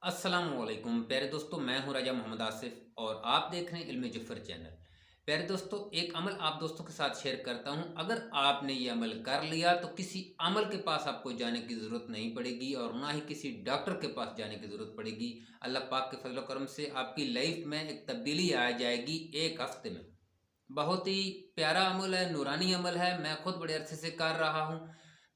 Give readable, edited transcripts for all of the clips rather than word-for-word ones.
अस्सलामुअलैकुम प्यारे दोस्तों, मैं हूं राजा मोहम्मद आसिफ और आप देख रहे हैं इल्म जुफर चैनल। प्यारे दोस्तों, एक अमल आप दोस्तों के साथ शेयर करता हूं। अगर आपने ये अमल कर लिया तो किसी अमल के पास आपको जाने की ज़रूरत नहीं पड़ेगी और ना ही किसी डॉक्टर के पास जाने की ज़रूरत पड़ेगी। अल्लाह पाक के फजल करम से आपकी लाइफ में एक तब्दीली आ जाएगी एक हफ्ते में। बहुत ही प्यारा अमल है, नूरानी अमल है। मैं खुद बड़े अरसे से कर रहा हूँ।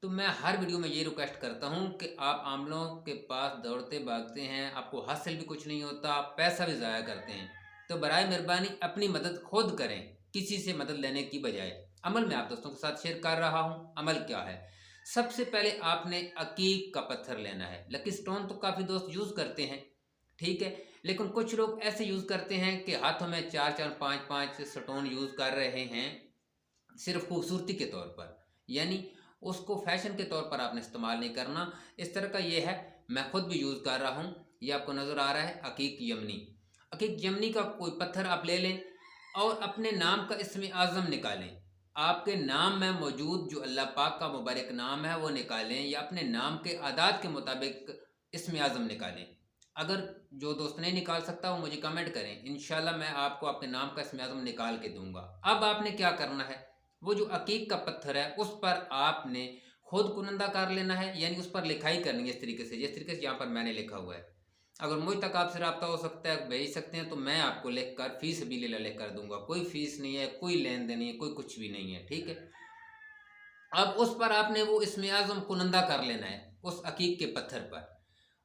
तो मैं हर वीडियो में ये रिक्वेस्ट करता हूँ कि आप आमलों के पास दौड़ते भागते हैं, आपको हासिल भी कुछ नहीं होता, आप पैसा भी ज़ाया करते हैं। तो बराए मेहरबानी अपनी मदद खुद करें, किसी से मदद लेने की बजाय। अमल मैं आप दोस्तों के साथ शेयर कर रहा हूँ। अमल क्या है? सबसे पहले आपने अकीक का पत्थर लेना है। लकी स्टोन तो काफ़ी दोस्त यूज़ करते हैं, ठीक है। लेकिन कुछ लोग ऐसे यूज़ करते हैं कि हाथों में चार चार पाँच पाँच स्टोन यूज़ कर रहे हैं सिर्फ खूबसूरती के तौर पर, यानी उसको फैशन के तौर पर आपने इस्तेमाल नहीं करना। इस तरह का ये है, मैं खुद भी यूज़ कर रहा हूँ। ये आपको नज़र आ रहा है अकीक यमनी। अकीक यमनी का कोई पत्थर आप ले लें और अपने नाम का इसमें आज़म निकालें। आपके नाम में मौजूद जो अल्लाह पाक का मुबारक नाम है वो निकालें, या अपने नाम के आदात के मुताबिक इसमें आज़म निकालें। अगर जो दोस्त नहीं निकाल सकता वो मुझे कमेंट करें, इंशाल्लाह मैं आपको आपके नाम का इसमें आज़म निकाल के दूंगा। अब आपने क्या करना है, वो जो अकीक का पत्थर है उस पर आपने खुद कुनंदा कर लेना है, यानी उस पर लिखाई करनी है इस तरीके से, जिस तरीके से यहाँ पर मैंने लिखा हुआ है। अगर मुझ तक आपसे रब्ता हो सकता है, भेज सकते हैं, तो मैं आपको लिख कर फीस भी लिख कर दूंगा। कोई फीस नहीं है, कोई लेन देन नहीं है, कोई कुछ भी नहीं है, ठीक है। अब उस पर आपने वो इसमें आज़म कुनंदा कर लेना है उस अकीक के पत्थर पर।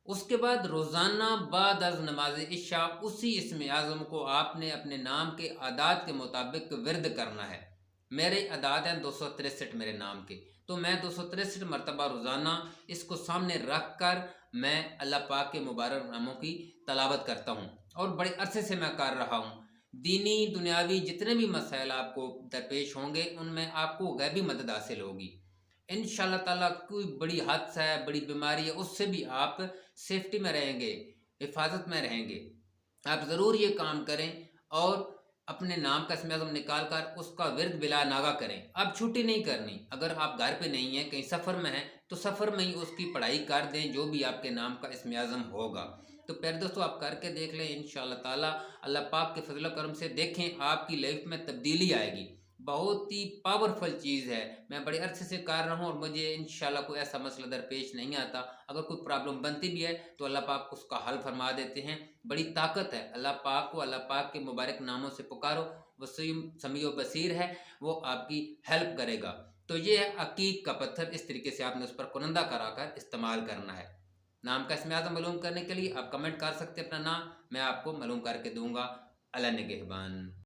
उसके बाद रोज़ाना बाद अज़ नमाज इशा उसी इसमें आज़म को आपने अपने नाम के आदात के मुताबिक विरद करना है। मेरे आदात हैं 263 मेरे नाम के, तो मैं 263 मरतबा रोज़ाना इसको सामने रख कर मैं अल्लाह पाक के मुबारक नामों की तलावत करता हूँ और बड़े अरसे से मैं कर रहा हूँ। दीनी दुनियावी जितने भी मसाइल आपको दरपेश होंगे उनमें आपको गैबी मदद हासिल होगी इंशाअल्लाह ताला। कोई बड़ी हादसा है, बड़ी बीमारी है, उससे भी आप सेफ्टी में रहेंगे, हिफाजत में रहेंगे। आप ज़रूर ये काम करें और अपने नाम का इसमें आज़म निकाल कर उसका विर्द बिला नागा करें। अब छुट्टी नहीं करनी। अगर आप घर पे नहीं हैं, कहीं सफ़र में हैं, तो सफ़र में ही उसकी पढ़ाई कर दें जो भी आपके नाम का इसमें आज़म होगा। तो प्यारे दोस्तों, आप करके देख लें इंशाअल्लाह ताला। अल्लाह पाक के फजल करम से देखें आपकी लाइफ में तब्दीली आएगी। बहुत ही पावरफुल चीज़ है। मैं बड़े अरसे से कर रहा हूँ और मुझे इंशाल्लाह कोई ऐसा मसला दरपेश नहीं आता। अगर कोई प्रॉब्लम बनती भी है तो अल्लाह पाक उसका हल फरमा देते हैं। बड़ी ताकत है अल्लाह पाक को। अल्लाह पाक के मुबारक नामों से पुकारो, वसीम समीओ बसीर है, वो आपकी हेल्प करेगा। तो ये है अकीक का पत्थर। इस तरीके से आपने उस पर कुनंदा कराकर इस्तेमाल करना है। नाम का इसमें आज़म मालूम करने के लिए आप कमेंट कर सकते हैं अपना नाम, मैं आपको मालूम करके दूंगा। अल्लाह निगहबान।